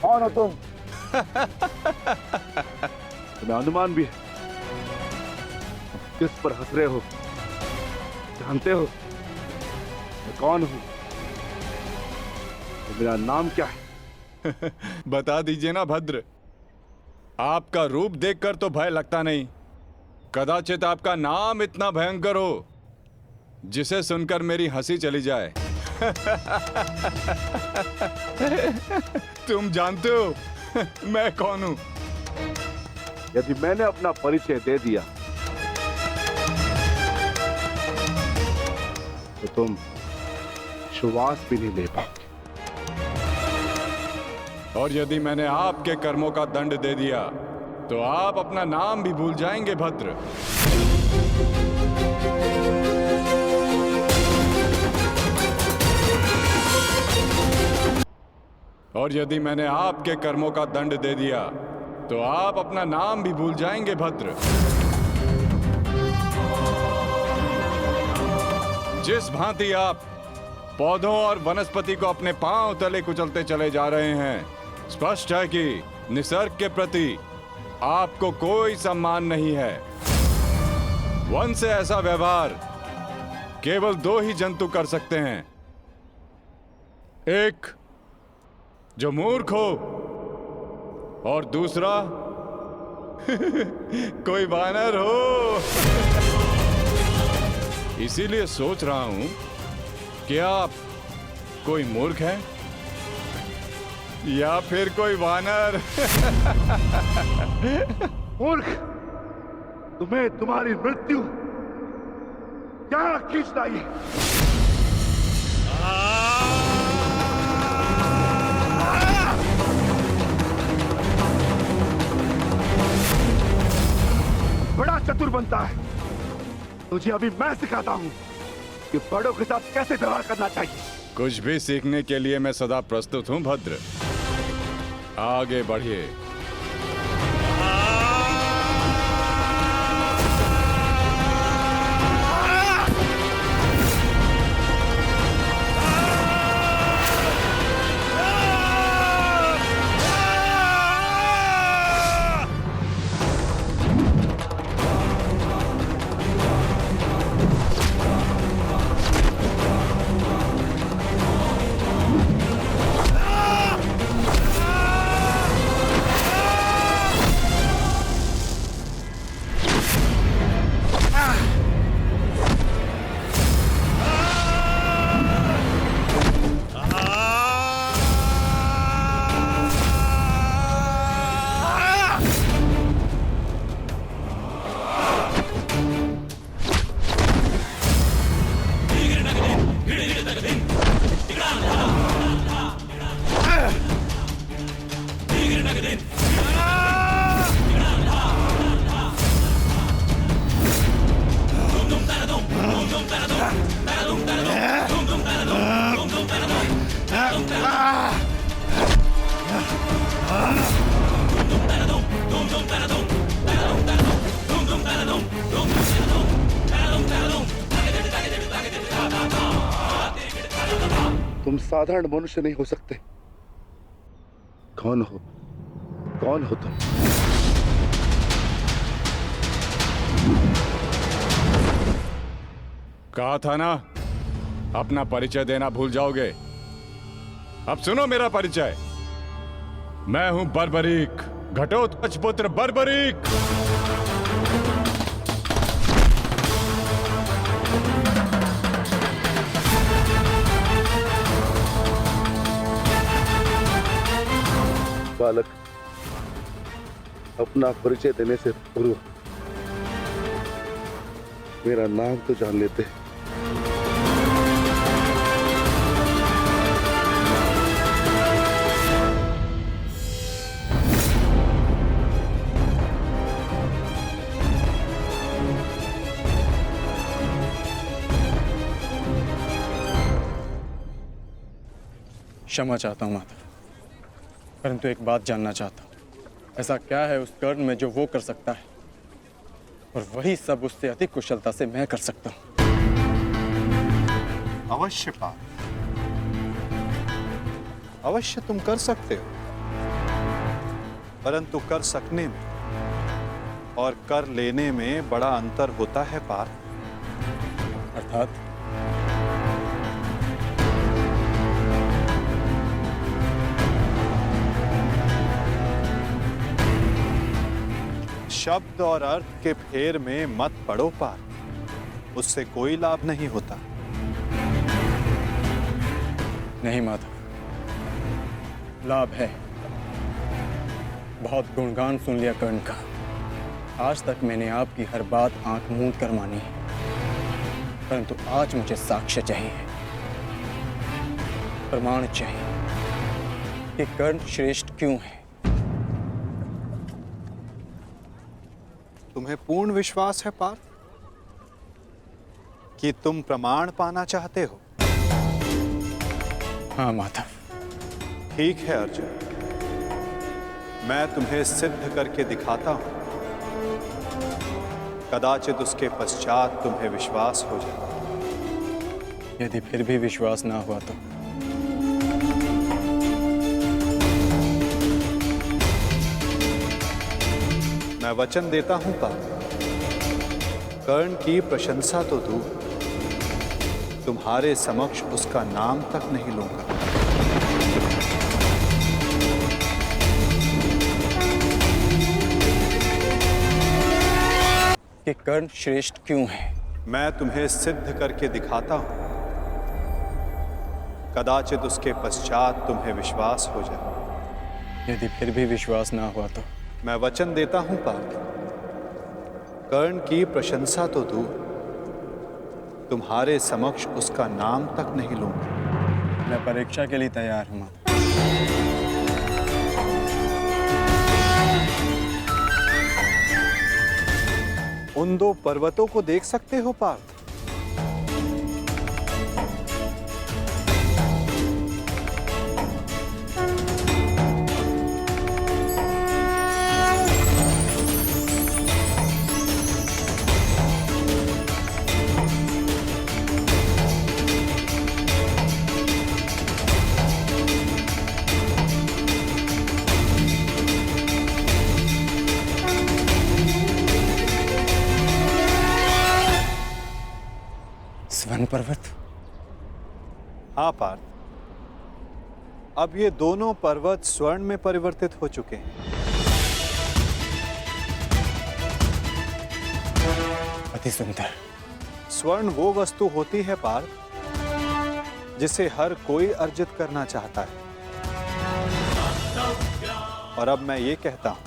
कौन हो तुम? तुम्हें अनुमान भी है किस पर हंस रहे हो? जानते हो मैं कौन हूं? तो मेरा नाम क्या है? बता दीजिए ना भद्र। आपका रूप देखकर तो भय लगता नहीं, कदाचित आपका नाम इतना भयंकर हो जिसे सुनकर मेरी हंसी चली जाए। तुम जानते हो मैं कौन हूं? यदि मैंने अपना परिचय दे दिया तो तुम श्वास भी नहीं ले पाओगे। और यदि मैंने आपके कर्मों का दंड दे दिया तो आप अपना नाम भी भूल जाएंगे भद्र। और यदि मैंने आपके कर्मों का दंड दे दिया तो आप अपना नाम भी भूल जाएंगे भद्र। जिस भांति आप पौधों और वनस्पति को अपने पांव तले कुचलते चले जा रहे हैं, स्पष्ट है कि निसर्ग के प्रति आपको कोई सम्मान नहीं है। वन से ऐसा व्यवहार केवल दो ही जंतु कर सकते हैं, एक जो मूर्ख हो और दूसरा कोई वानर हो। इसीलिए सोच रहा हूं कि आप कोई मूर्ख हैं या फिर कोई वानर। मूर्ख, तुम्हें तुम्हारी मृत्यु क्या खींचना ये? बड़ा चतुर बनता है। तुझे अभी मैं सिखाता हूं कि बड़ों के साथ कैसे व्यवहार करना चाहिए। कुछ भी सीखने के लिए मैं सदा प्रस्तुत हूं भद्र। आगे बढ़िए। तुम साधारण मनुष्य नहीं हो सकते। कौन हो? कौन हो तुम? कहा था ना अपना परिचय देना भूल जाओगे। अब सुनो मेरा परिचय। मैं हूं बर्बरीक, घटोत्कच पुत्र बर्बरीक। बालक, अपना परिचय देने से पूर्व मेरा नाम तो जान लेते। क्षमा चाहता हूं माता, परंतु एक बात जानना चाहता हूं। ऐसा क्या है उस कर्ण में जो वो कर सकता है और वही सब उससे अधिक कुशलता से मैं कर सकता हूं? अवश्य पार्थ, अवश्य तुम कर सकते हो, परंतु कर सकने में और कर लेने में बड़ा अंतर होता है पार्थ। अर्थात शब्द और अर्थ के फेर में मत पड़ो पार्थ, उससे कोई लाभ नहीं होता। नहीं माधव, लाभ है। बहुत गुणगान सुन लिया कर्ण का। आज तक मैंने आपकी हर बात आंख मूंद कर मानी है, परंतु आज मुझे साक्ष्य चाहिए, प्रमाण चाहिए कि कर्ण श्रेष्ठ क्यों है। तुम्हें पूर्ण विश्वास है पार्थ कि तुम प्रमाण पाना चाहते हो? हाँ माधव। ठीक है अर्जुन, मैं तुम्हें सिद्ध करके दिखाता हूं। कदाचित उसके पश्चात तुम्हें विश्वास हो जाए। यदि फिर भी विश्वास ना हुआ तो मैं वचन देता हूं पार्थ, कर्ण की प्रशंसा तो दूर, तुम्हारे समक्ष उसका नाम तक नहीं लूंगा। कि कर्ण श्रेष्ठ क्यों है। मैं तुम्हें सिद्ध करके दिखाता हूं, कदाचित उसके पश्चात तुम्हें विश्वास हो जाए। यदि फिर भी विश्वास ना हुआ तो मैं वचन देता हूं पार्थ, कर्ण की प्रशंसा तो दूर, तुम्हारे समक्ष उसका नाम तक नहीं लूंगा। मैं परीक्षा के लिए तैयार हूं माधव। उन दो पर्वतों को देख सकते हो पार्थ? स्वर्ण पर्वत। हाँ पार्थ, अब ये दोनों पर्वत स्वर्ण में परिवर्तित हो चुके हैं। अति सुंदर। स्वर्ण वो वस्तु होती है पार्थ जिसे हर कोई अर्जित करना चाहता है। और अब मैं ये कहता हूं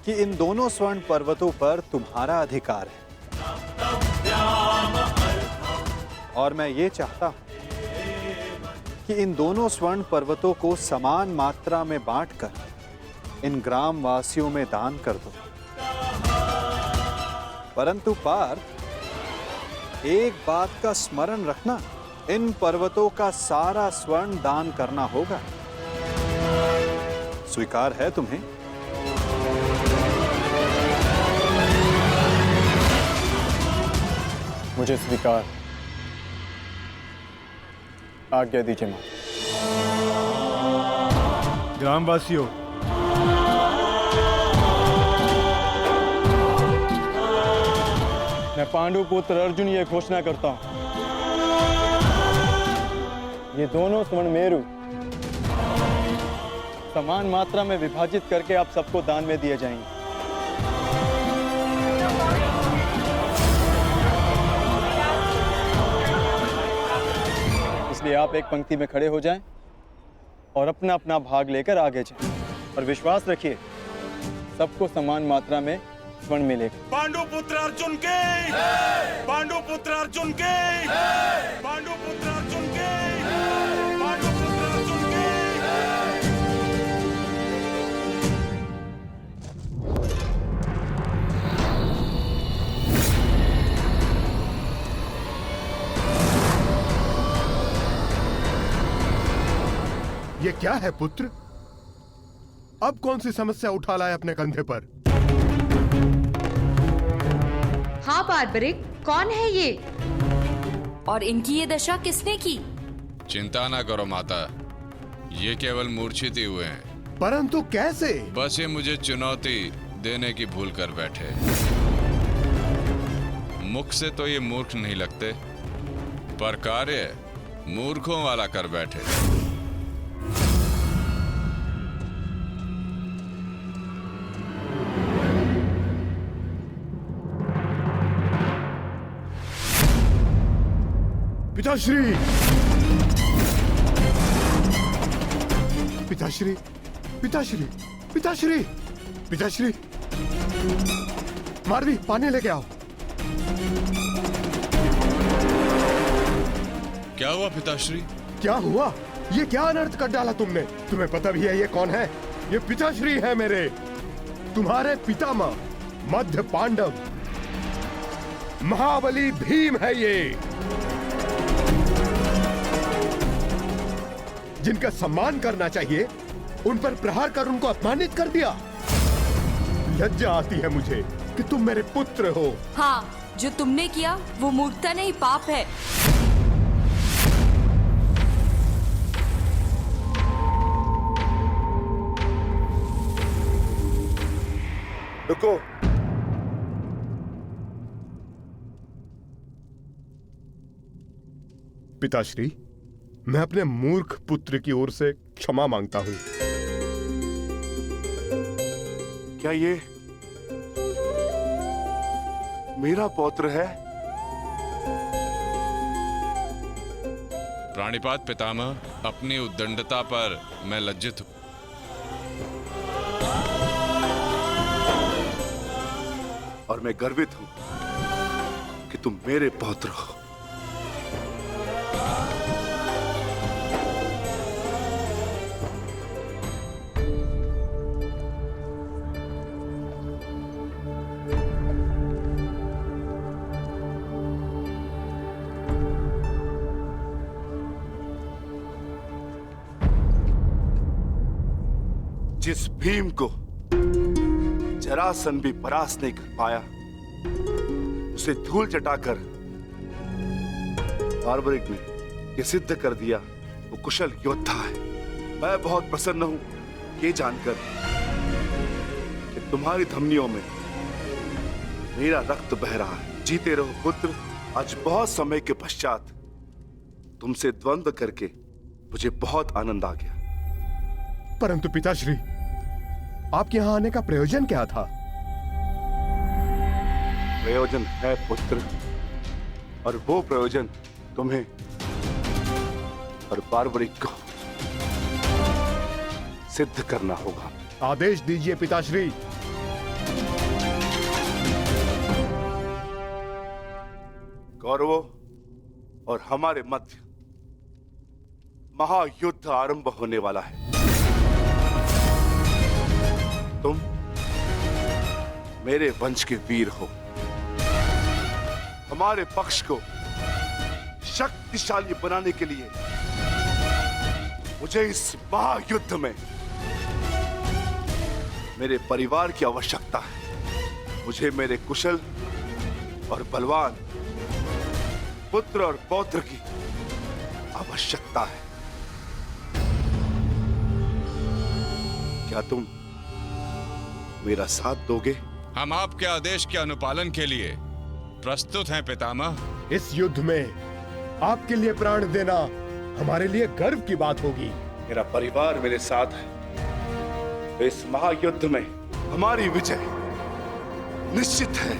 कि इन दोनों स्वर्ण पर्वतों पर तुम्हारा अधिकार है। और मैं ये चाहता हूं कि इन दोनों स्वर्ण पर्वतों को समान मात्रा में बांटकर इन ग्राम वासियों में दान कर दो। परंतु पार्थ, एक बात का स्मरण रखना, इन पर्वतों का सारा स्वर्ण दान करना होगा। स्वीकार है तुम्हें? मुझे स्वीकार। आज्ञा दीजिए मां। ग्रामवासियों, मैं पांडु पुत्र अर्जुन ये घोषणा करता हूं, ये दोनों स्वर्ण मेरु समान मात्रा में विभाजित करके आप सबको दान में दिए जाएंगे। इसलिए आप एक पंक्ति में खड़े हो जाएं और अपना अपना भाग लेकर आगे जाएं। और विश्वास रखिए, सबको समान मात्रा में स्वर्ण मिलेगा। पांडु पुत्र अर्जुन के, पांडु पुत्र अर्जुन के, पांडु पुत्र अर्जुन के, पांडु पुत्र अर्जुन के। ये क्या है पुत्र? अब कौन सी समस्या उठा लाए अपने कंधे पर? हाँ बार्बरिक, कौन है ये? और इनकी ये दशा किसने की? चिंता ना करो माता, ये केवल मूर्छित ही हुए हैं। परंतु कैसे? बस ये मुझे चुनौती देने की भूल कर बैठे। मुख से तो ये मूर्ख नहीं लगते, पर कार्य मूर्खों वाला कर बैठे। पिताश्री, पिताश्री, पिताश्री, पिताश्री, पिताश्री, मारवी, पानी लेके आओ। क्या हुआ पिताश्री? क्या हुआ? ये क्या अनर्थ कर डाला तुमने? तुम्हें पता भी है ये कौन है? ये पिताश्री है मेरे, तुम्हारे पितामह मध्य पांडव महाबली भीम है ये, जिनका सम्मान करना चाहिए उन पर प्रहार कर उनको अपमानित कर दिया। लज्जा आती है मुझे कि तुम मेरे पुत्र हो। हाँ, जो तुमने किया वो मूर्खता नहीं, पाप है। रुको, पिताश्री, मैं अपने मूर्ख पुत्र की ओर से क्षमा मांगता हूं। क्या ये मेरा पौत्र है? प्राणिपात पितामह, अपनी उद्दंडता पर मैं लज्जित हूं। और मैं गर्वित हूं कि तुम मेरे पौत्र हो। जिस भीम को जरासंध भी परास्त नहीं कर पाया, उसे धूल चटाकर बार्बरिक ने यह सिद्ध कर दिया वो कुशल योद्धा है। मैं बहुत प्रसन्न हूं ये जानकर कि तुम्हारी धमनियों में मेरा रक्त बह रहा है। जीते रहो पुत्र। आज बहुत समय के पश्चात तुमसे द्वंद्व करके मुझे बहुत आनंद आ गया। परंतु पिताश्री, आपके यहां आने का प्रयोजन क्या था? प्रयोजन है पुत्र, और वो प्रयोजन तुम्हें और बार्बरिक को सिद्ध करना होगा। आदेश दीजिए पिताश्री। कौरवों और हमारे मध्य महायुद्ध आरंभ होने वाला है। तुम मेरे वंश के वीर हो। हमारे पक्ष को शक्तिशाली बनाने के लिए मुझे इस महायुद्ध में मेरे परिवार की आवश्यकता है। मुझे मेरे कुशल और बलवान पुत्र और पौत्र की आवश्यकता है। क्या तुम मेरा साथ दोगे? हम आपके आदेश के अनुपालन के लिए प्रस्तुत हैं पितामह। इस युद्ध में आपके लिए प्राण देना हमारे लिए गर्व की बात होगी। मेरा परिवार मेरे साथ है, तो इस महायुद्ध में हमारी विजय निश्चित है।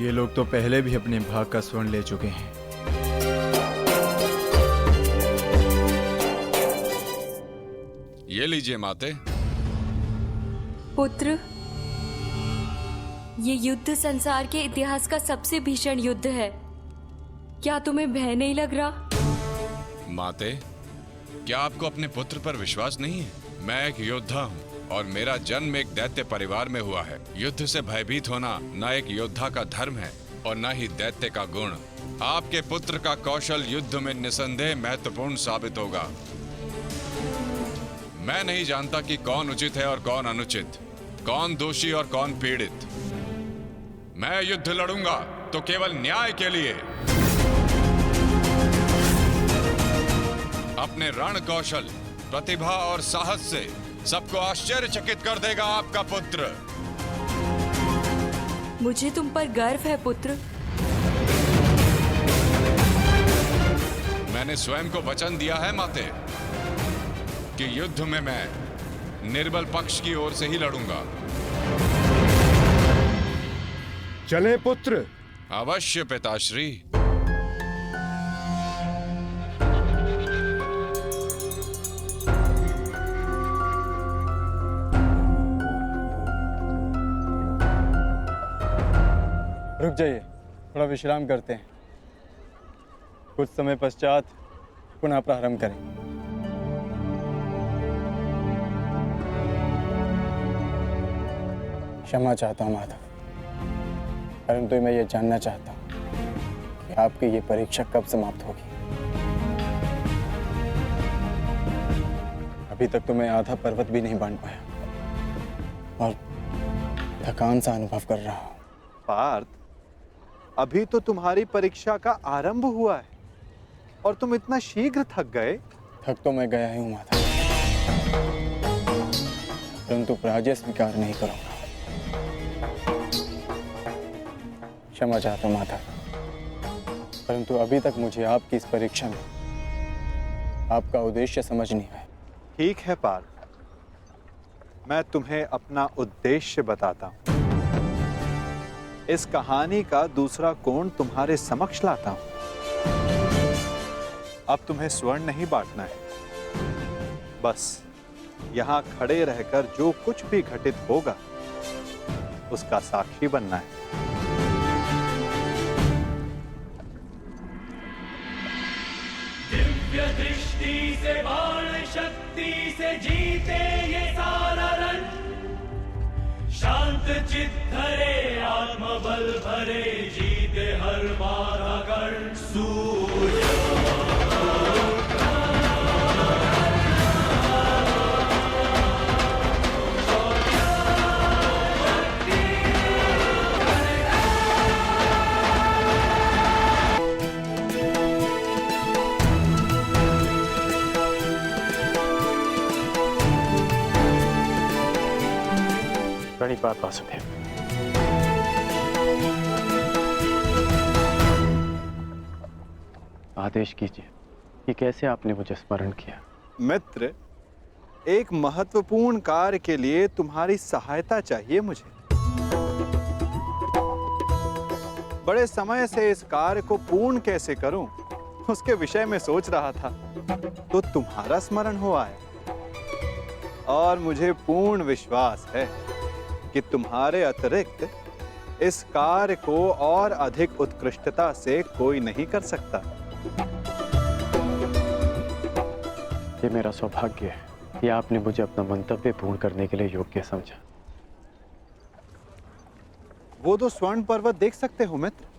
ये लोग तो पहले भी अपने भाग का स्वर्ण ले चुके हैं। ये लीजिए माते। पुत्र, ये युद्ध संसार के इतिहास का सबसे भीषण युद्ध है। क्या तुम्हें भय नहीं लग रहा? माते, क्या आपको अपने पुत्र पर विश्वास नहीं है? मैं एक योद्धा हूँ और मेरा जन्म एक दैत्य परिवार में हुआ है। युद्ध से भयभीत होना न एक योद्धा का धर्म है और न ही दैत्य का गुण। आपके पुत्र का कौशल युद्ध में निसंदेह महत्वपूर्ण साबित होगा। मैं नहीं जानता कि कौन उचित है और कौन अनुचित, कौन दोषी और कौन पीड़ित। मैं युद्ध लड़ूंगा तो केवल न्याय के लिए। अपने रण कौशल, प्रतिभा और साहस से सबको आश्चर्यचकित कर देगा आपका पुत्र। मुझे तुम पर गर्व है पुत्र। मैंने स्वयं को वचन दिया है माते कि युद्ध में मैं निर्बल पक्ष की ओर से ही लड़ूंगा। चलें पुत्र। अवश्य पिताश्री। रुक जाइए, थोड़ा विश्राम करते हैं। कुछ समय पश्चात पुनः प्रारंभ करें। क्षमा चाहता हूँ माधव, परंतु मैं ये जानना चाहता हूँ कि आपकी ये परीक्षा कब समाप्त होगी। अभी तक तो मैं आधा पर्वत भी नहीं बांध पाया और थकान सा अनुभव कर रहा हूँ। पार्थ, अभी तो तुम्हारी परीक्षा का आरंभ हुआ है और तुम इतना शीघ्र थक गए। थक तो मैं गया ही हूँ माधव, परंतु पराजय स्वीकार नहीं करूंगा। क्षमा चाहता हूँ माधव, परंतु अभी तक मुझे आपकी इस परीक्षा में आपका उद्देश्य समझ नहीं आया। ठीक है पार्थ, मैं तुम्हें अपना उद्देश्य बताता हूँ। इस कहानी का दूसरा कोण तुम्हारे समक्ष लाता हूं। अब तुम्हें स्वर्ण नहीं बांटना है, बस यहां खड़े रहकर जो कुछ भी घटित होगा उसका साक्षी बनना है। दिव्य दृष्टि से, बाण शक्ति से जीते ये सारा रण। शांत चित्त धरे, आत्मबल भरे, जीते हर बाधा गण। सूर्य प्रणिपात वासुदेव। आदेश कीजिए कि कैसे आपने मुझे स्मरण किया। मित्र, एक महत्वपूर्ण कार्य के लिए तुम्हारी सहायता चाहिए मुझे। बड़े समय से इस कार्य को पूर्ण कैसे करूं, उसके विषय में सोच रहा था, तो तुम्हारा स्मरण हुआ है और मुझे पूर्ण विश्वास है कि तुम्हारे अतिरिक्त इस कार्य को और अधिक उत्कृष्टता से कोई नहीं कर सकता। ये मेरा सौभाग्य है कि आपने मुझे अपना मंतव्य पूर्ण करने के लिए योग्य समझा। वो तो स्वर्ण पर्वत देख सकते हो मित्र।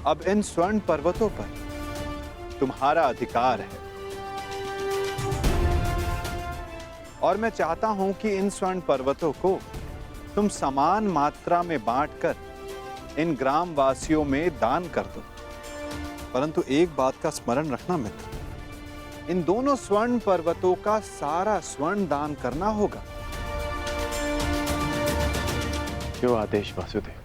अब इन स्वर्ण पर्वतों पर तुम्हारा अधिकार है और मैं चाहता हूं कि इन स्वर्ण पर्वतों को तुम समान मात्रा में बांटकर इन ग्राम वासियों में दान कर दो। परंतु एक बात का स्मरण रखना मित्र, इन दोनों स्वर्ण पर्वतों का सारा स्वर्ण दान करना होगा। जो आदेश वासुदेव।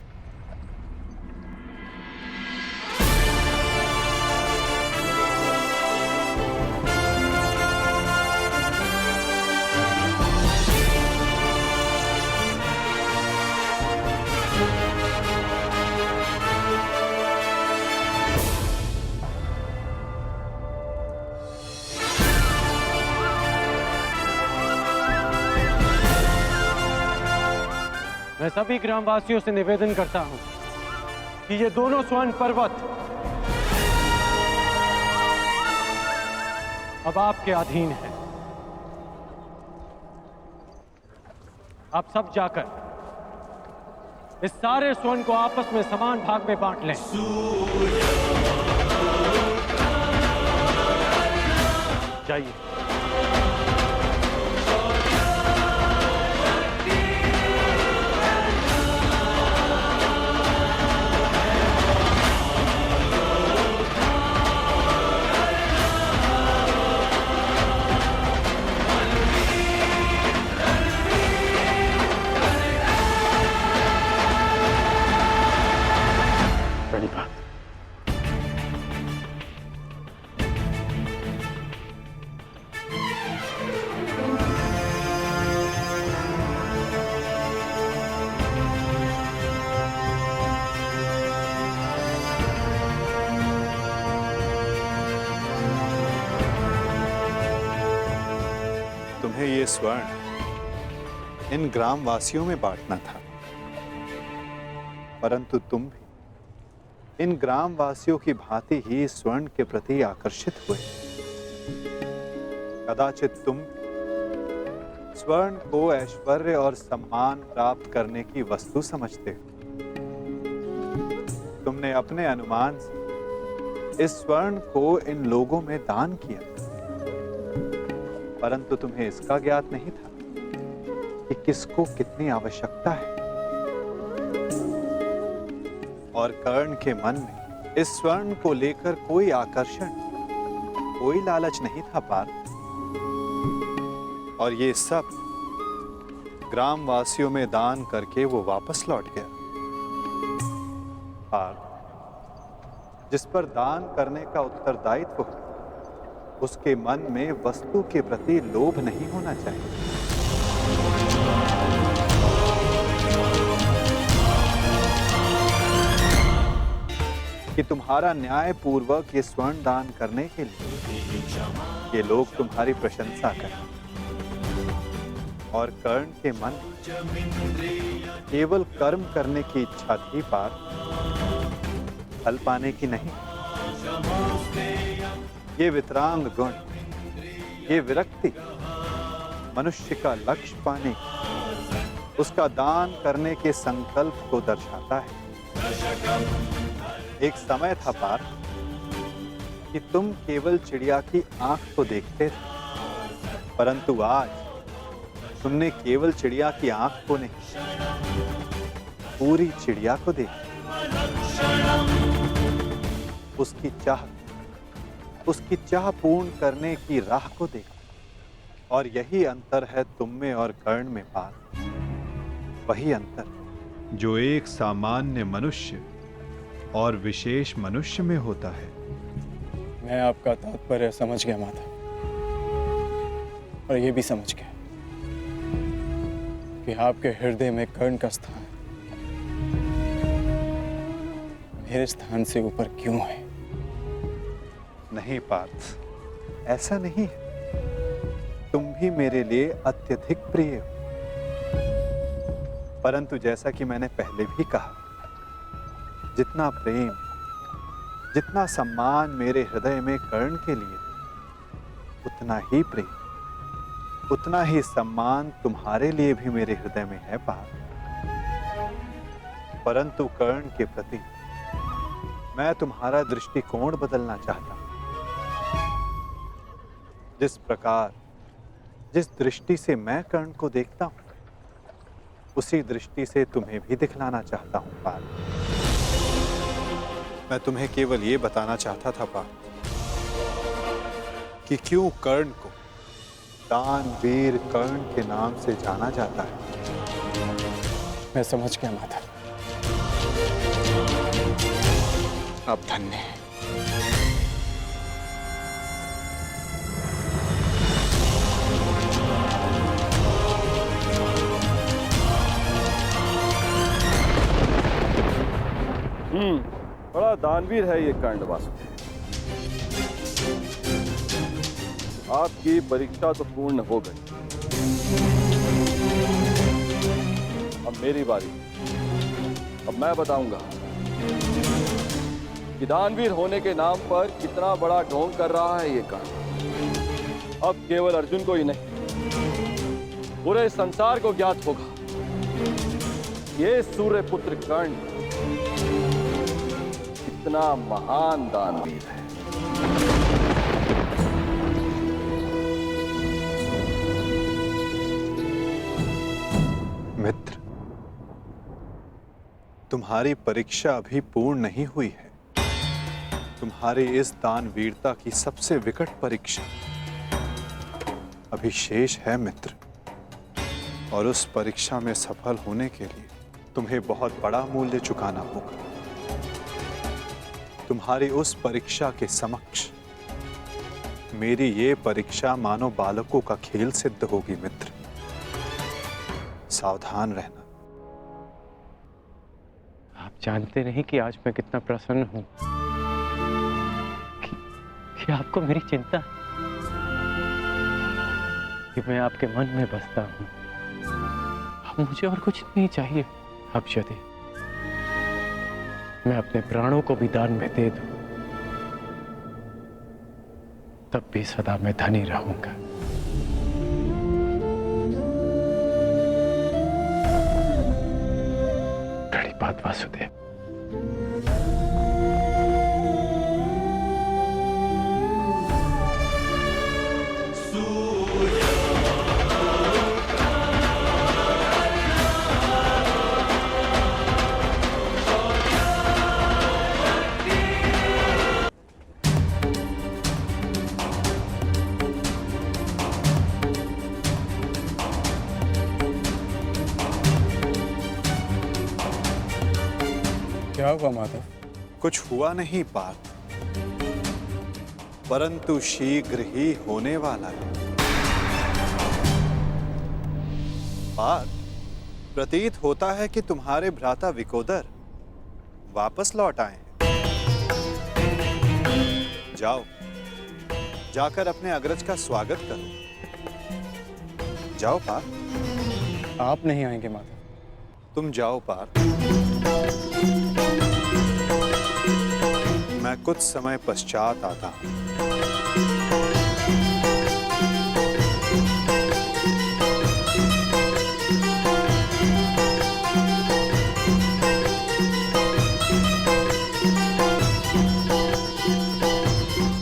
मैं सभी ग्रामवासियों से निवेदन करता हूं कि ये दोनों स्वर्ण पर्वत अब आपके अधीन है। आप सब जाकर इस सारे स्वर्ण को आपस में समान भाग में बांट लें। जाइए। प्रणिपात। तुम्हें ये स्वर्ण इन ग्रामवासियों में बांटना था, परंतु तुम भी इन ग्रामवासियों की भांति ही स्वर्ण के प्रति आकर्षित हुए। कदाचित तुम स्वर्ण को ऐश्वर्य और सम्मान प्राप्त करने की वस्तु समझते हो। तुमने अपने अनुमान से इस स्वर्ण को इन लोगों में दान किया, परंतु तुम्हें इसका ज्ञात नहीं था कि किसको कितनी आवश्यकता है। और कर्ण के मन में इस स्वर्ण को लेकर कोई आकर्षण, कोई लालच नहीं था पार्थ। और ये सब ग्रामवासियों में दान करके वो वापस लौट गया। पार्थ, जिस पर दान करने का उत्तरदायित्व हो, उसके मन में वस्तु के प्रति लोभ नहीं होना चाहिए। कि तुम्हारा न्याय पूर्वक ये स्वर्ण दान करने के लिए ये लोग तुम्हारी प्रशंसा करें। और कर्ण के मन केवल कर्म करने की इच्छा थी पार्थ, फल पाने की नहीं। ये वितरांग गुण, ये विरक्ति मनुष्य का लक्ष्य पाने, उसका दान करने के संकल्प को दर्शाता है। एक समय था पार्थ कि तुम केवल चिड़िया की आंख को देखते थे, परंतु आज तुमने केवल चिड़िया की आंख को नहीं, पूरी चिड़िया को देखा। उसकी चाह पूर्ण करने की राह को देखा। और यही अंतर है तुम में और कर्ण में पार्थ। वही अंतर जो एक सामान्य मनुष्य और विशेष मनुष्य में होता है। मैं आपका तात्पर्य समझ गया माता, और ये भी समझ गया कि आपके हृदय में कर्ण का स्थान मेरे स्थान से ऊपर क्यों है। नहीं पार्थ, ऐसा नहीं है। तुम भी मेरे लिए अत्यधिक प्रिय हो, परंतु जैसा कि मैंने पहले भी कहा, जितना प्रेम, जितना सम्मान मेरे हृदय में कर्ण के लिए, उतना ही प्रेम, उतना ही सम्मान तुम्हारे लिए भी मेरे हृदय में है पार्थ। परंतु कर्ण के प्रति मैं तुम्हारा दृष्टिकोण बदलना चाहता हूं। जिस प्रकार, जिस दृष्टि से मैं कर्ण को देखता हूं, उसी दृष्टि से तुम्हें भी दिखलाना चाहता हूं पार्थ। मैं तुम्हें केवल ये बताना चाहता था पार्थ कि क्यों कर्ण को दानवीर कर्ण के नाम से जाना जाता है। मैं समझ गया माता, अब धन्य है। बड़ा दानवीर है ये कर्ण वासुदेव। आपकी परीक्षा तो पूर्ण हो गई। अब अब मेरी बारी। अब मैं बताऊंगा कि दानवीर होने के नाम पर कितना बड़ा ढोंग कर रहा है ये कर्ण। अब केवल अर्जुन को ही नहीं, पूरे संसार को ज्ञात होगा ये सूर्यपुत्र कर्ण कितना महान दानवीर है। मित्र, तुम्हारी परीक्षा अभी पूर्ण नहीं हुई है। तुम्हारी इस दानवीरता की सबसे विकट परीक्षा अभी शेष है मित्र, और उस परीक्षा में सफल होने के लिए तुम्हें बहुत बड़ा मूल्य चुकाना होगा। तुम्हारी उस परीक्षा के समक्ष मेरी ये परीक्षा मानो बालकों का खेल सिद्ध होगी मित्र। सावधान रहना। आप जानते नहीं कि आज मैं कितना प्रसन्न हूं कि आपको मेरी चिंता है, कि मैं आपके मन में बसता हूं। अब मुझे और कुछ नहीं चाहिए। अब यदि मैं अपने प्राणों को भी दान में दे दूं, तब भी सदा मैं धनी रहूंगा। बड़ी बात वासुदेव। क्या हुआ माधव? कुछ हुआ नहीं पार्थ, परंतु शीघ्र ही होने वाला है। पार्थ, प्रतीत होता है कि तुम्हारे भ्राता विकोदर वापस लौट आए हैं। जाओ, जाकर अपने अग्रज का स्वागत करो। जाओ पार्थ। आप नहीं आएंगे माधव? तुम जाओ पार्थ, मैं कुछ समय पश्चात आता हूं।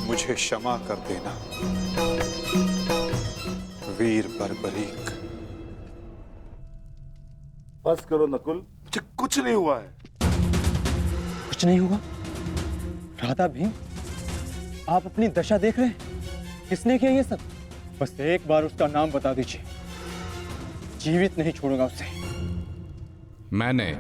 मुझे क्षमा कर देना वीर बर्बरीक। बस करो नकुल, मुझे कुछ नहीं हुआ है। कुछ नहीं हुआ? राधा भीम, आप अपनी दशा देख रहे हैं? किसने किया ये सब? बस एक बार उसका नाम बता दीजिए, जीवित नहीं छोड़ूंगा उसे। मैंने।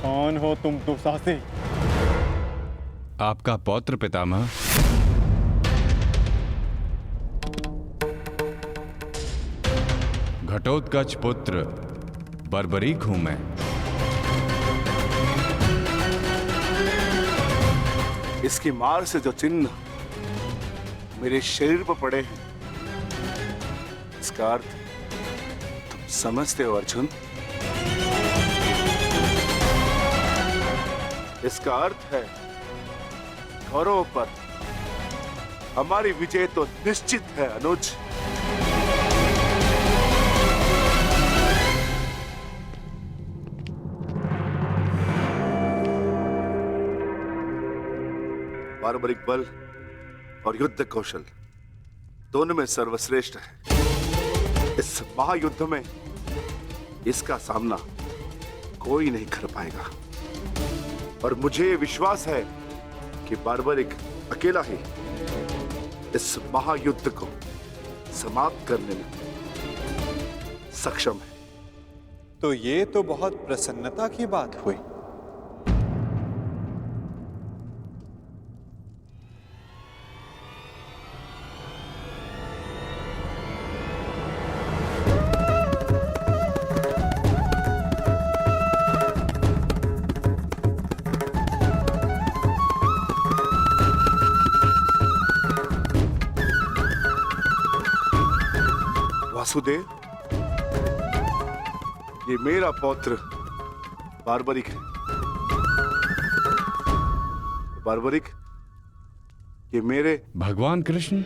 कौन हो तुम दुस्साहसी? आपका पौत्र पितामह। घटोत्कच पुत्र बर्बरीक हूं मैं। इसकी मार से जो चिन्ह मेरे शरीर पर पड़े हैं, इसका अर्थ तुम समझते हो अर्जुन? इसका अर्थ है कौरवों पर हमारी विजय तो निश्चित है अनुज। बार्बरिक बल और युद्ध कौशल दोनों में सर्वश्रेष्ठ है। इस महायुद्ध में इसका सामना कोई नहीं कर पाएगा, और मुझे विश्वास है कि बार्बरिक अकेला ही इस महायुद्ध को समाप्त करने में सक्षम है। तो ये तो बहुत प्रसन्नता की बात हुई। वासुदेव, ये मेरा पौत्र बार्बरिक है। बार्बरिक, ये मेरे भगवान कृष्ण।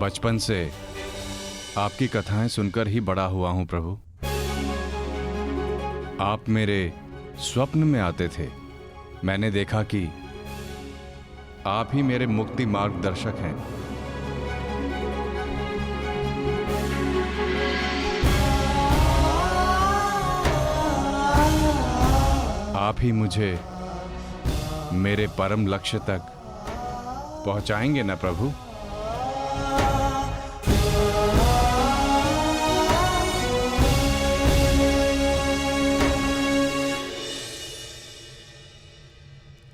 बचपन से आपकी कथाएं सुनकर ही बड़ा हुआ हूं प्रभु। आप मेरे स्वप्न में आते थे। मैंने देखा कि आप ही मेरे मुक्ति मार्गदर्शक हैं। आप ही मुझे मेरे परम लक्ष्य तक पहुंचाएंगे ना प्रभु?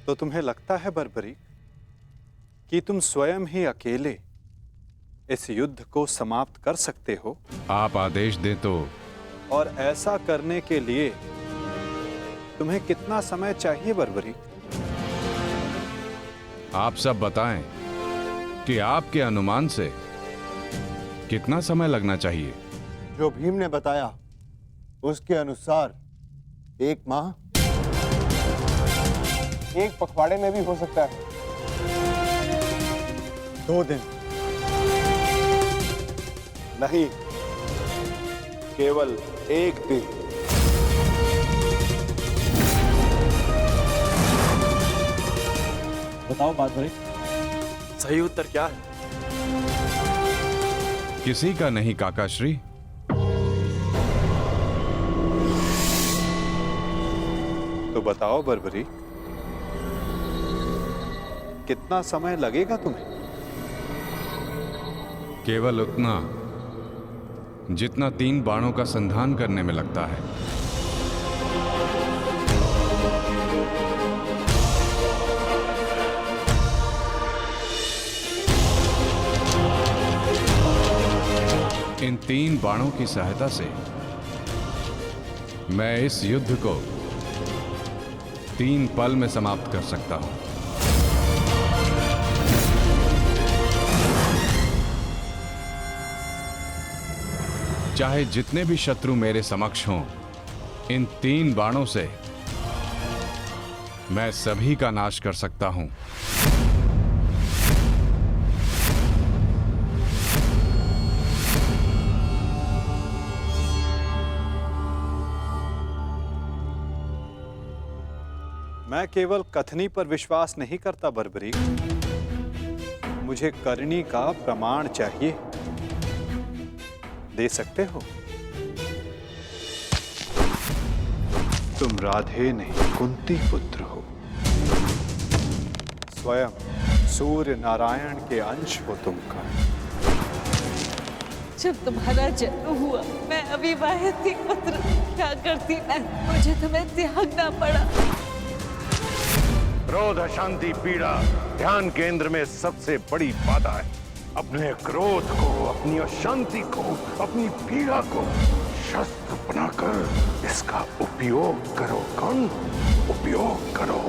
तो तुम्हें लगता है बर्बरीक कि तुम स्वयं ही अकेले इस युद्ध को समाप्त कर सकते हो? आप आदेश दें तो। और ऐसा करने के लिए तुम्हें कितना समय चाहिए बर्बरीक? आप सब बताएं कि आपके अनुमान से कितना समय लगना चाहिए? जो भीम ने बताया उसके अनुसार 1 माह, 1 पखवाड़े में भी हो सकता है। 2 दिन। नहीं, केवल 1 दिन। बताओ बार्बरिक, सही उत्तर क्या है? किसी का नहीं काकाश्री। तो बताओ बर्बरीक, कितना समय लगेगा तुम्हें? केवल उतना जितना 3 बाणों का संधान करने में लगता है। इन 3 बाणों की सहायता से मैं इस युद्ध को 3 पल में समाप्त कर सकता हूं। चाहे जितने भी शत्रु मेरे समक्ष हों, इन 3 बाणों से मैं सभी का नाश कर सकता हूं। मैं केवल कथनी पर विश्वास नहीं करता बर्बरीक, मुझे करनी का प्रमाण चाहिए। दे सकते हो? तुम राधे नहीं कुंती पुत्र हो, स्वयं सूर्य नारायण के अंश हो तुमका। जब तुम्हारा जन्म हुआ मैं अविवाहित थी पुत्र, क्या करती मैं? मुझे तुम्हें त्यागना पड़ा। क्रोध, अशांति, पीड़ा ध्यान केंद्र में सबसे बड़ी बाधा है। अपने क्रोध को, अपनी अशांति को, अपनी पीड़ा को शस्त्र बनाकर इसका उपयोग करो। कौन? उपयोग करो।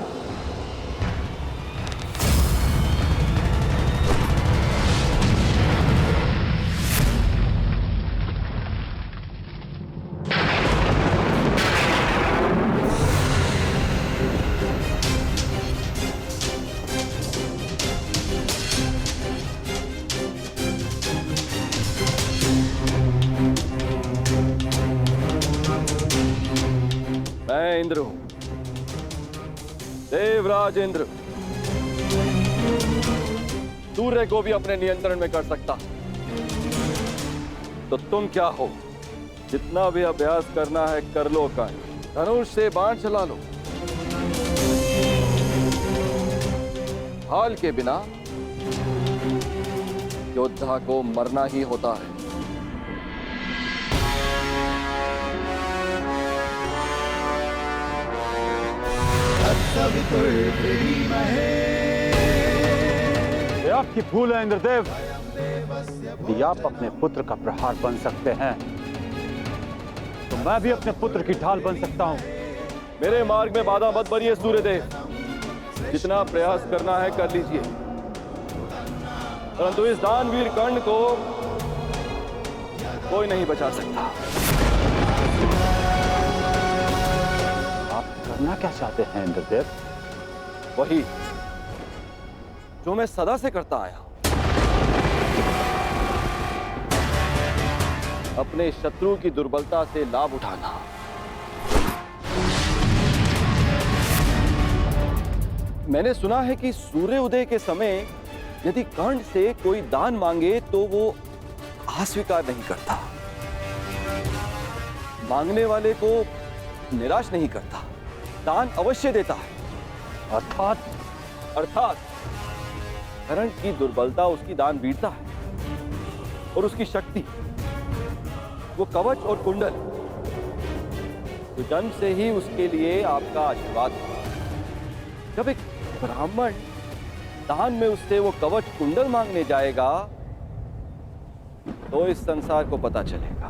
मैं इंद्र हूं, देवराज इंद्र। सूर्य को भी अपने नियंत्रण में कर सकता। तो तुम क्या हो? जितना भी अभ्यास करना है कर लो। का धनुष से बाण चला लो। हाल के बिना योद्धा को मरना ही होता है। ये आपकी भूल है इंद्रदेव कि आप अपने पुत्र का प्रहार बन सकते हैं, तो मैं भी अपने पुत्र की ढाल बन सकता हूं। मेरे मार्ग में बाधा मत बनिए सूर्यदेव, जितना प्रयास करना है कर लीजिए, परंतु इस दानवीर कर्ण को कोई नहीं बचा सकता। आप करना क्या चाहते हैं इंद्रदेव? वही जो मैं सदा से करता आया हूं, अपने शत्रु की दुर्बलता से लाभ उठाना। मैंने सुना है कि सूर्य उदय के समय यदि कर्ण से कोई दान मांगे तो वो अस्वीकार नहीं करता, मांगने वाले को निराश नहीं करता, दान अवश्य देता है। अर्थात कर्ण की दुर्बलता उसकी दान वीरता है और उसकी शक्ति वो कवच और कुंडल, तो जन्म से ही उसके लिए आपका आशीर्वाद है। जब एक ब्राह्मण दान में उससे वो कवच कुंडल मांगने जाएगा तो इस संसार को पता चलेगा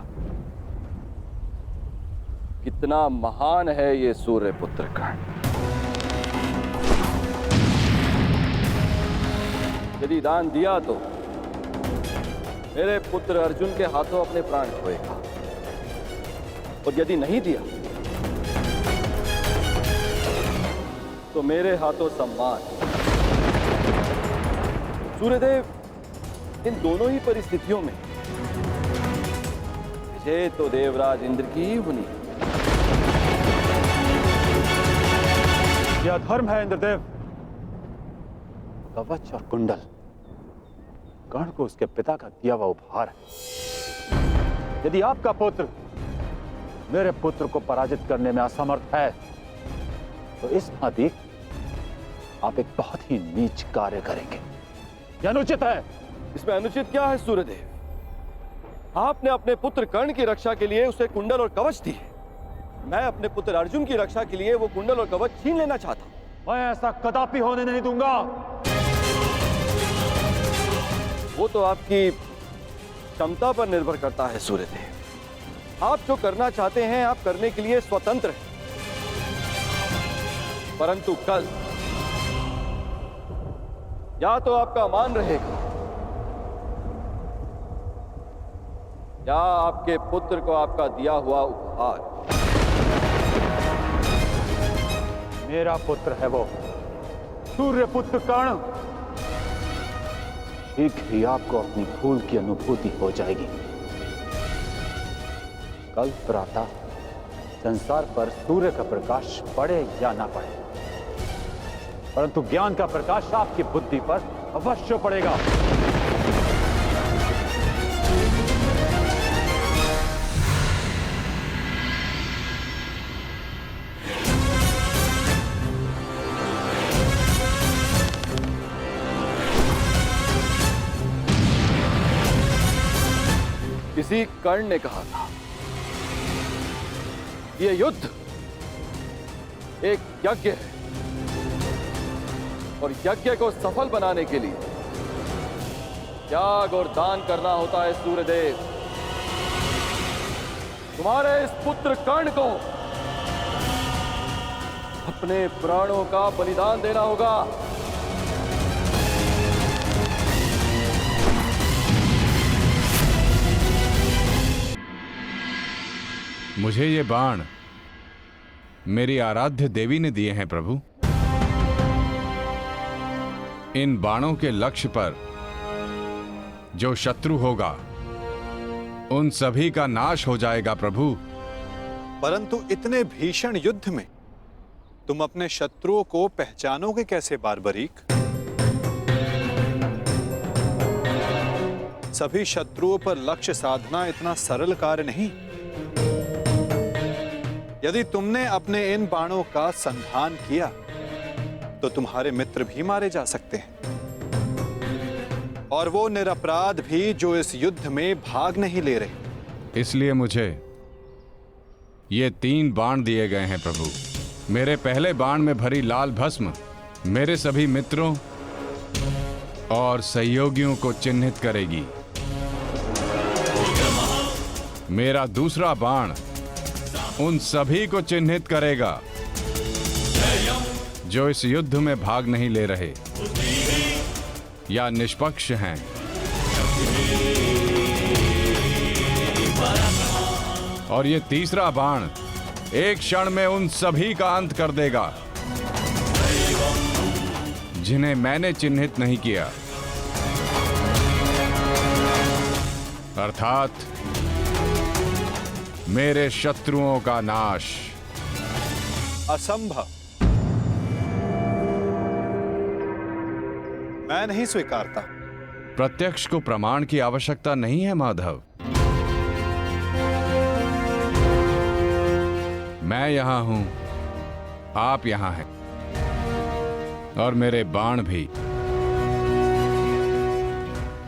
कितना महान है ये सूर्य पुत्र कर्ण। यदि दान दिया तो मेरे पुत्र अर्जुन के हाथों अपने प्राण खोएगा, और यदि नहीं दिया तो मेरे हाथों सम्मान। सूर्यदेव, इन दोनों ही परिस्थितियों में विजय तो देवराज इंद्र की ही होनी है। यह धर्म है इंद्रदेव। कवच और कुंडल कर्ण को उसके पिता का दिया हुआ उपहार है। यदि आपका पुत्र मेरे पुत्र को पराजित करने में असमर्थ है तो इस भांति आप एक बहुत ही नीच कार्य करेंगे। यह अनुचित है। इसमें अनुचित क्या है सूर्यदेव? आपने अपने पुत्र कर्ण की रक्षा के लिए उसे कुंडल और कवच दिए, मैं अपने पुत्र अर्जुन की रक्षा के लिए वो कुंडल और कवच छीन लेना चाहता हूं। मैं ऐसा कदापि होने नहीं दूंगा। वो तो आपकी क्षमता पर निर्भर करता है सूर्यदेव। आप जो करना चाहते हैं आप करने के लिए स्वतंत्र हैं, परंतु कल या तो आपका मान रहेगा या आपके पुत्र को आपका दिया हुआ उपहार। मेरा पुत्र है वो सूर्य पुत्र कर्ण। शीघ्र ही आपको अपनी भूल की अनुभूति हो जाएगी। कल प्रातः संसार पर सूर्य का प्रकाश पड़े या ना पड़े, परंतु ज्ञान का प्रकाश आपकी बुद्धि पर अवश्य पड़ेगा। किसी कर्ण ने कहा था यह युद्ध एक यज्ञ है और यज्ञ को सफल बनाने के लिए त्याग और दान करना होता है। सूर्यदेव, तुम्हारे इस पुत्र कर्ण को अपने प्राणों का बलिदान देना होगा। मुझे ये बाण मेरी आराध्य देवी ने दिए हैं प्रभु। इन बाणों के लक्ष्य पर जो शत्रु होगा उन सभी का नाश हो जाएगा प्रभु। परंतु इतने भीषण युद्ध में तुम अपने शत्रुओं को पहचानोगे कैसे बारबरीक? सभी शत्रुओं पर लक्ष्य साधना इतना सरल कार्य नहीं। यदि तुमने अपने इन बाणों का संधान किया तो तुम्हारे मित्र भी मारे जा सकते हैं, और वो निरपराध भी जो इस युद्ध में भाग नहीं ले रहे। इसलिए मुझे ये 3 बाण दिए गए हैं प्रभु। मेरे पहले बाण में भरी लाल भस्म मेरे सभी मित्रों और सहयोगियों को चिन्हित करेगी। मेरा दूसरा बाण उन सभी को चिन्हित करेगा जो इस युद्ध में भाग नहीं ले रहे या निष्पक्ष हैं। और ये तीसरा बाण एक क्षण में उन सभी का अंत कर देगा जिन्हें मैंने चिन्हित नहीं किया, अर्थात मेरे शत्रुओं का नाश। असंभव, मैं नहीं स्वीकारता। प्रत्यक्ष को प्रमाण की आवश्यकता नहीं है माधव। मैं यहां हूं, आप यहां हैं, और मेरे बाण भी।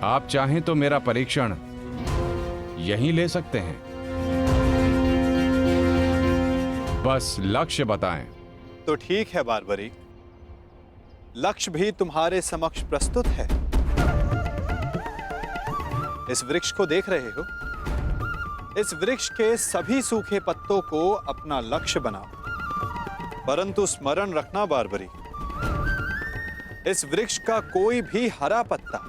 आप चाहें तो मेरा परीक्षण यहीं ले सकते हैं। बस लक्ष्य बताएं। तो ठीक है बार्बरिक, लक्ष्य भी तुम्हारे समक्ष प्रस्तुत है। इस वृक्ष को देख रहे हो? इस वृक्ष के सभी सूखे पत्तों को अपना लक्ष्य बनाओ, परंतु स्मरण रखना बार्बरिक, इस वृक्ष का कोई भी हरा पत्ता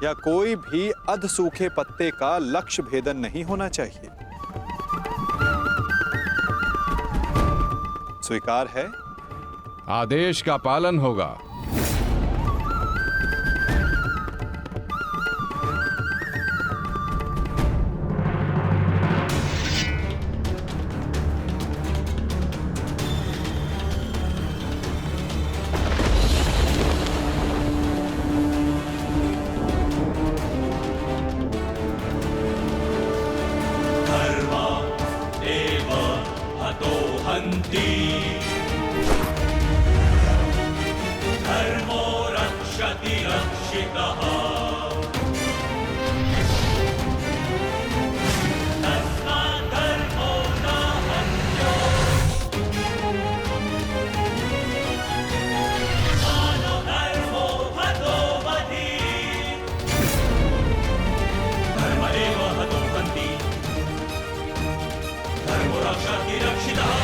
या कोई भी अध सूखे पत्ते का लक्ष्य भेदन नहीं होना चाहिए। स्वीकार है? आदेश का पालन होगा। धर्मो रक्षति रक्षितः। तस्मात् धर्मो न हन्यो। मानो धर्मो हतो वधि। धर्म एव हतो हन्ति। धर्मो रक्षति रक्षितः।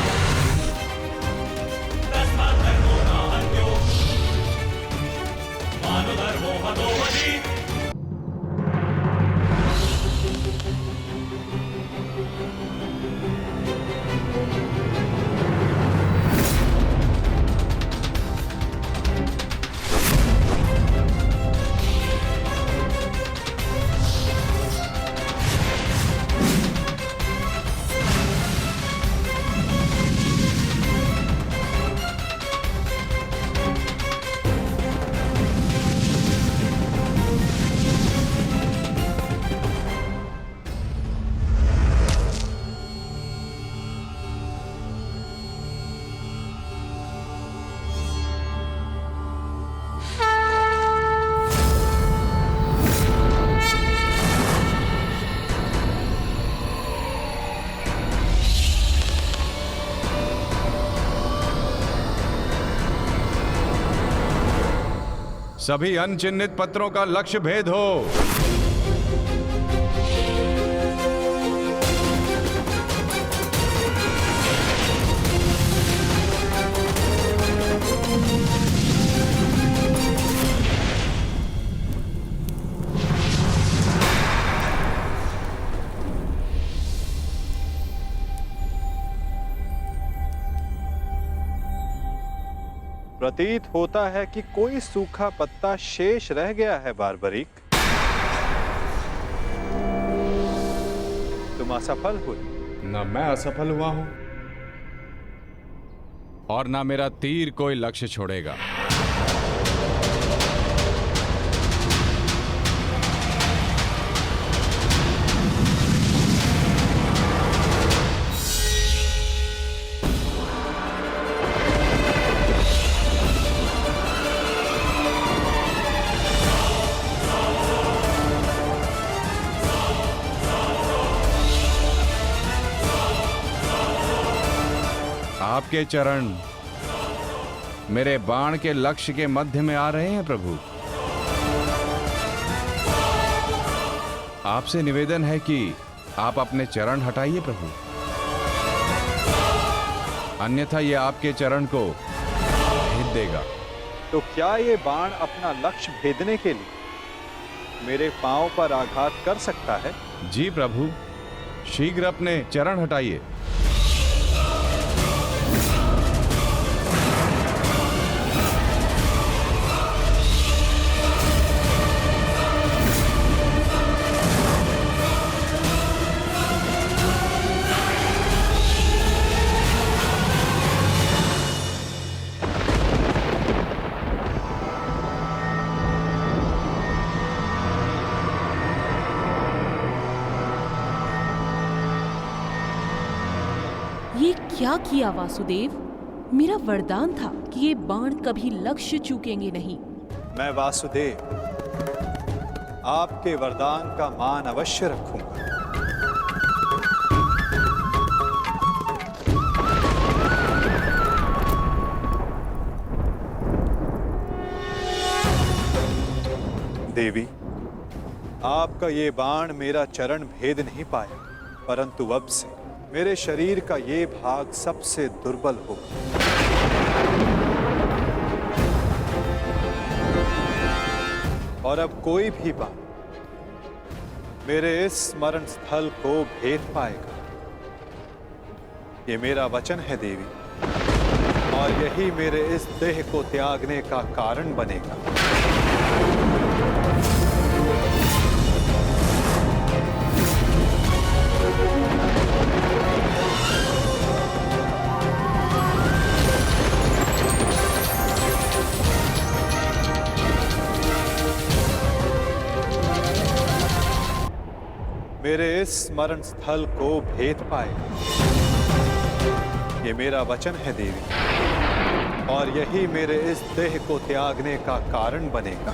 सभी अनचिन्हित पत्रों का लक्ष्य भेद हो। प्रतीत होता है कि कोई सूखा पत्ता शेष रह गया है बार्बरिक। तुम असफल हुए। न मैं असफल हुआ हूं और ना मेरा तीर कोई लक्ष्य छोड़ेगा। आपके चरण मेरे बाण के लक्ष्य के मध्य में आ रहे हैं प्रभु। आपसे निवेदन है कि आप अपने चरण हटाइए प्रभु, अन्यथा ये आपके चरण को भेद देगा। तो क्या ये बाण अपना लक्ष्य भेदने के लिए मेरे पांव पर आघात कर सकता है? जी प्रभु, शीघ्र अपने चरण हटाइए। ये क्या किया वासुदेव? मेरा वरदान था कि ये बाण कभी लक्ष्य चूकेंगे नहीं। मैं वासुदेव आपके वरदान का मान अवश्य रखूंगा। देवी, आपका ये बाण मेरा चरण भेद नहीं पाया, परंतु अब से मेरे शरीर का ये भाग सबसे दुर्बल होगा। और अब कोई भी बाण मेरे इस स्मरण स्थल को भेद पाएगा। ये मेरा वचन है देवी, और यही मेरे इस देह को त्यागने का कारण बनेगा। मेरे इस स्मरण स्थल को भेद पाएगा। ये मेरा वचन है देवी, और यही मेरे इस देह को त्यागने का कारण बनेगा।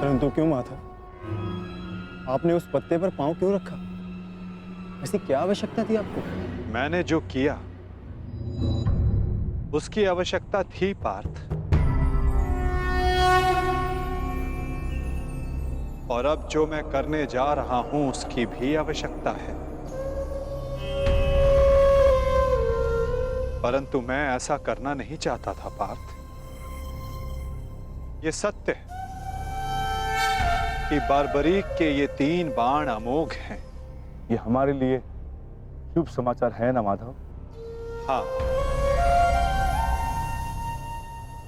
परंतु क्यों माता, आपने उस पत्ते पर पांव क्यों रखा? ऐसी क्या आवश्यकता थी आपको? मैंने जो किया उसकी आवश्यकता थी पार्थ, और अब जो मैं करने जा रहा हूं उसकी भी आवश्यकता है। परंतु मैं ऐसा करना नहीं चाहता था पार्थ। ये सत्य है कि बार्बरीक के ये 3 बाण अमोघ हैं। ये हमारे लिए शुभ समाचार है ना माधव? हाँ,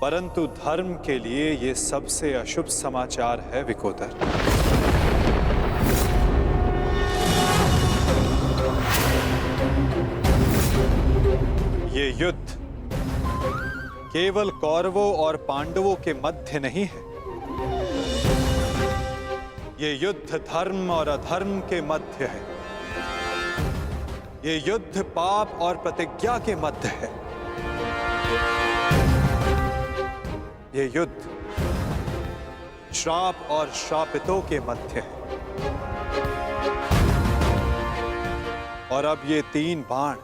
परंतु धर्म के लिए ये सबसे अशुभ समाचार है विकोदर। ये युद्ध केवल कौरवों और पांडवों के मध्य नहीं है। ये युद्ध धर्म और अधर्म के मध्य है। ये युद्ध पाप और प्रतिज्ञा के मध्य है। ये युद्ध श्राप और श्रापितों के मध्य है। और अब ये 3 बाण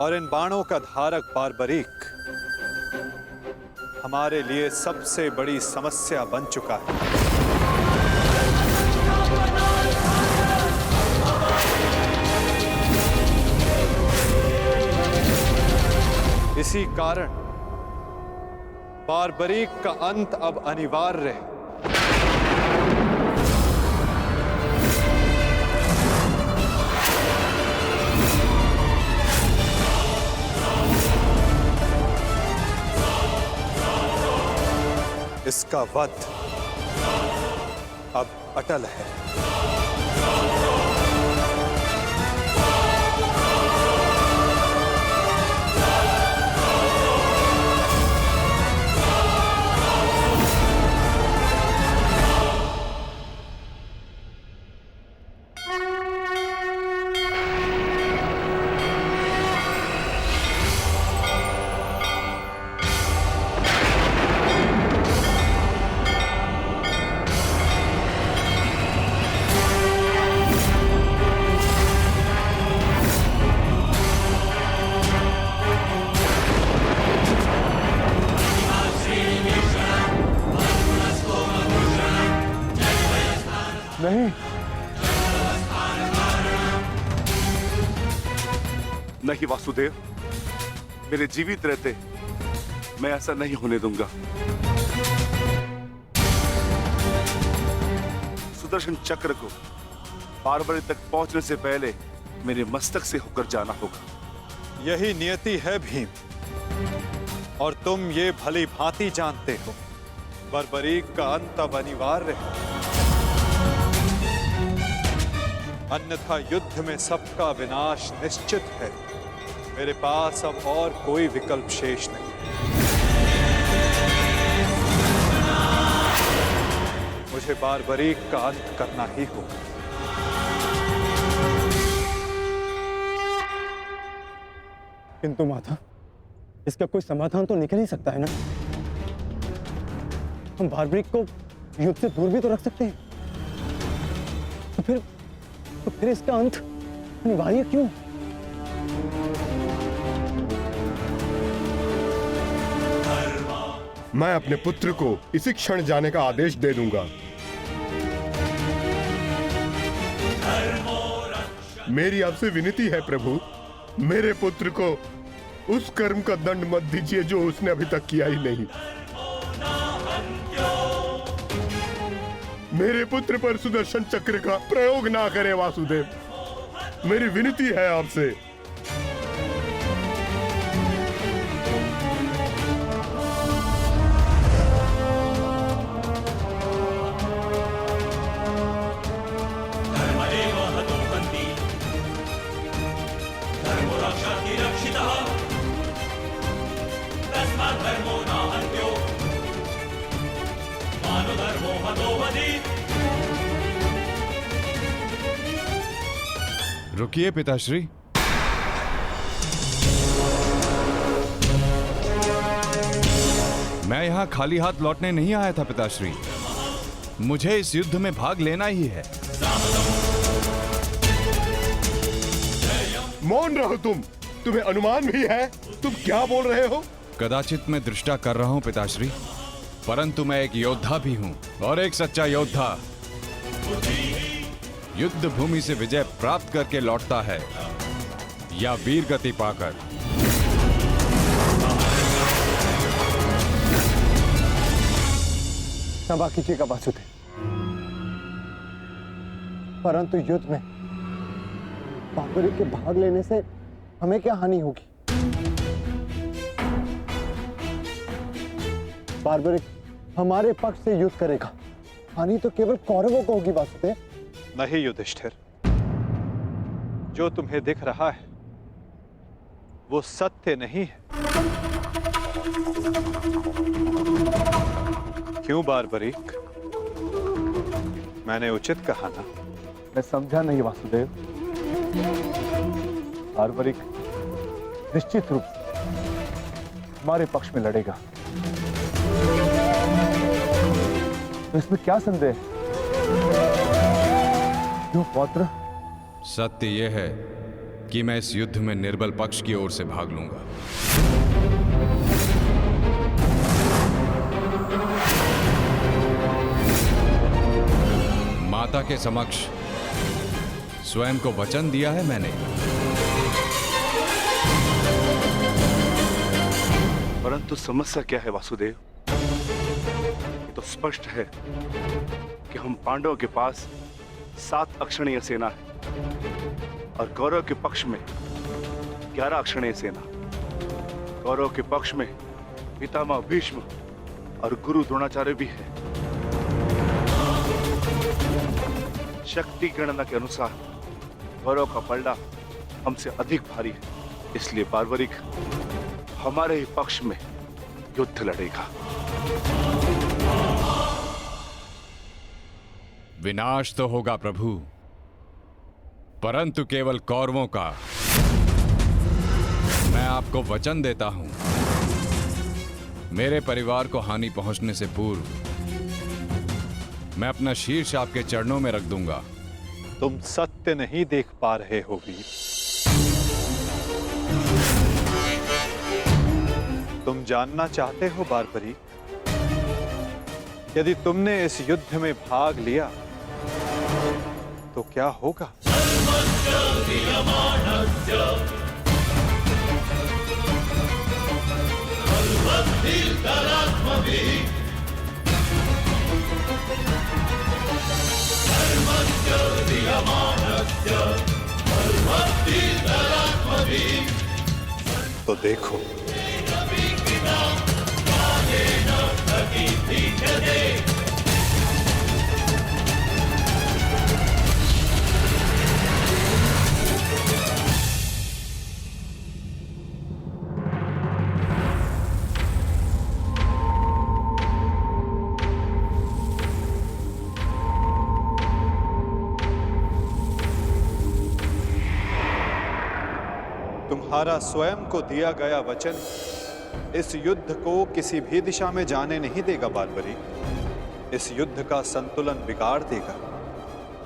और इन बाणों का धारक बार्बरीक हमारे लिए सबसे बड़ी समस्या बन चुका है। इसी कारण बार्बरीक का अंत अब अनिवार्य है। इसका वध अब अटल है। नहीं, नहीं वासुदेव, मेरे जीवित रहते मैं ऐसा नहीं होने दूंगा। सुदर्शन चक्र को बारबरी तक पहुंचने से पहले मेरे मस्तक से होकर जाना होगा। यही नियति है भीम, और तुम ये भली भांति जानते हो बर्बरीक का अंत अब अनिवार्य है, अन्यथा युद्ध में सबका विनाश निश्चित है। मेरे पास अब और कोई विकल्प शेष नहीं। मुझे बारबरीक का अंत करना ही होगा। किंतु माता, इसका कोई समाधान तो निकल ही सकता है ना। हम बारबरीक को युद्ध से दूर भी तो रख सकते हैं। तो फिर इसका अंत अनिवार्य क्यों? मैं अपने पुत्र को इसी क्षण जाने का आदेश दे दूंगा। मेरी आपसे विनती है प्रभु, मेरे पुत्र को उस कर्म का दंड मत दीजिए जो उसने अभी तक किया ही नहीं। मेरे पुत्र पर सुदर्शन चक्र का प्रयोग ना करे वासुदेव, मेरी विनती है आपसे। रुकिए पिताश्री। मैं यहां खाली हाथ लौटने नहीं आया था पिताश्री, मुझे इस युद्ध में भाग लेना ही है। मौन रहो तुम, तुम्हें अनुमान भी है तुम क्या बोल रहे हो? कदाचित मैं दृष्टा कर रहा हूं पिताश्री, परंतु मैं एक योद्धा भी हूं, और एक सच्चा योद्धा युद्ध भूमि से विजय प्राप्त करके लौटता है या वीर गति पाकर। क्षमा कीजिएगा वासुदेव, परंतु युद्ध में बारबरीक के भाग लेने से हमें क्या हानि होगी? बारबरीक हमारे पक्ष से युद्ध करेगा, हानि तो केवल कौरवों को होगी वासुदेव। नहीं युधिष्ठिर, जो तुम्हें दिख रहा है वो सत्य नहीं है। क्यों बारबरीक, मैंने उचित कहा ना? मैं समझा नहीं वासुदेव। बारबरीक निश्चित रूप से हमारे पक्ष में लड़ेगा, तो इसमें क्या संदेह है? क्यों पौत्र? सत्य यह है कि मैं इस युद्ध में निर्बल पक्ष की ओर से भाग लूंगा। माता के समक्ष स्वयं को वचन दिया है मैंने। परंतु समस्या क्या है वासुदेव? ये तो स्पष्ट है कि हम पांडवों के पास 7 अक्षणीय सेना है और कौरव के पक्ष में 11 अक्षणीय सेना। कौरव के पक्ष में पितामह भीष्म और गुरु द्रोणाचार्य भी है। शक्ति गणना के अनुसार कौरव का पलड़ा हमसे अधिक भारी है, इसलिए बारबरीक हमारे ही पक्ष में युद्ध लड़ेगा। विनाश तो होगा प्रभु, परंतु केवल कौरवों का। मैं आपको वचन देता हूं, मेरे परिवार को हानि पहुंचने से पूर्व मैं अपना शीर्ष आपके चरणों में रख दूंगा। तुम सत्य नहीं देख पा रहे हो वीर। तुम जानना चाहते हो बारबरीक, यदि तुमने इस युद्ध में भाग लिया तो क्या होगा? तो देखो, तुम्हारा स्वयं को दिया गया वचन इस युद्ध को किसी भी दिशा में जाने नहीं देगा बार्बरी। इस युद्ध का संतुलन बिगाड़ देगा।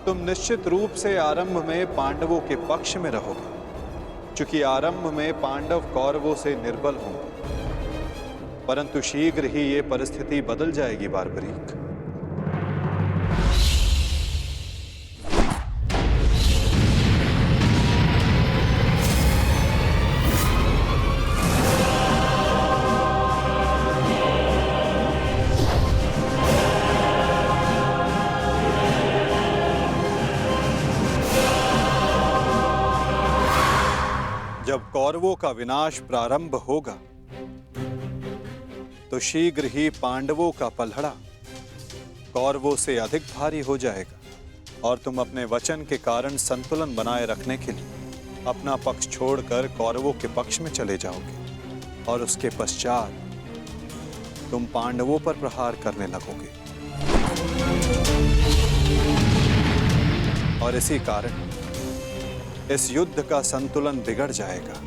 तुम निश्चित रूप से आरंभ में पांडवों के पक्ष में रहोगे, क्योंकि आरंभ में पांडव कौरवों से निर्बल होंगे, परंतु शीघ्र ही ये परिस्थिति बदल जाएगी बार्बरीक। जब कौरवों का विनाश प्रारंभ होगा तो शीघ्र ही पांडवों का पलड़ा कौरवों से अधिक भारी हो जाएगा और तुम अपने वचन के कारण संतुलन बनाए रखने के लिए अपना पक्ष छोड़कर कौरवों के पक्ष में चले जाओगे और उसके पश्चात तुम पांडवों पर प्रहार करने लगोगे। और इसी कारण इस युद्ध का संतुलन बिगड़ जाएगा।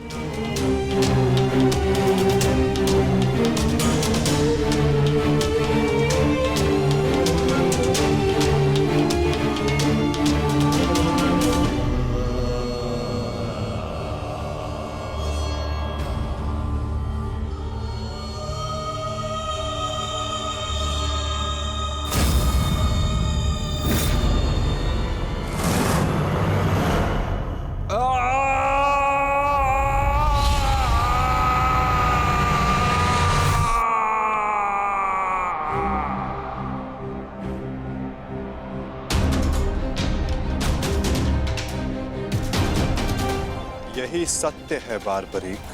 यही सत्य है बार्बरीक।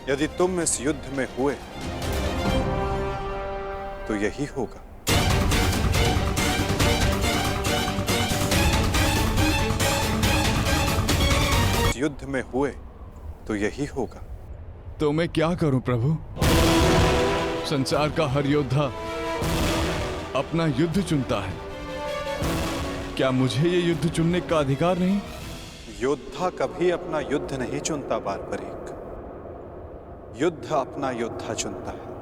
यदि तुम इस युद्ध में हुए तो यही होगा। इस युद्ध में हुए तो यही होगा। तो मैं क्या करूं प्रभु? संसार का हर योद्धा अपना युद्ध चुनता है। क्या मुझे ये युद्ध चुनने का अधिकार नहीं? योद्धा कभी अपना युद्ध नहीं चुनता बार्बरीक। युद्ध अपना योद्धा चुनता है।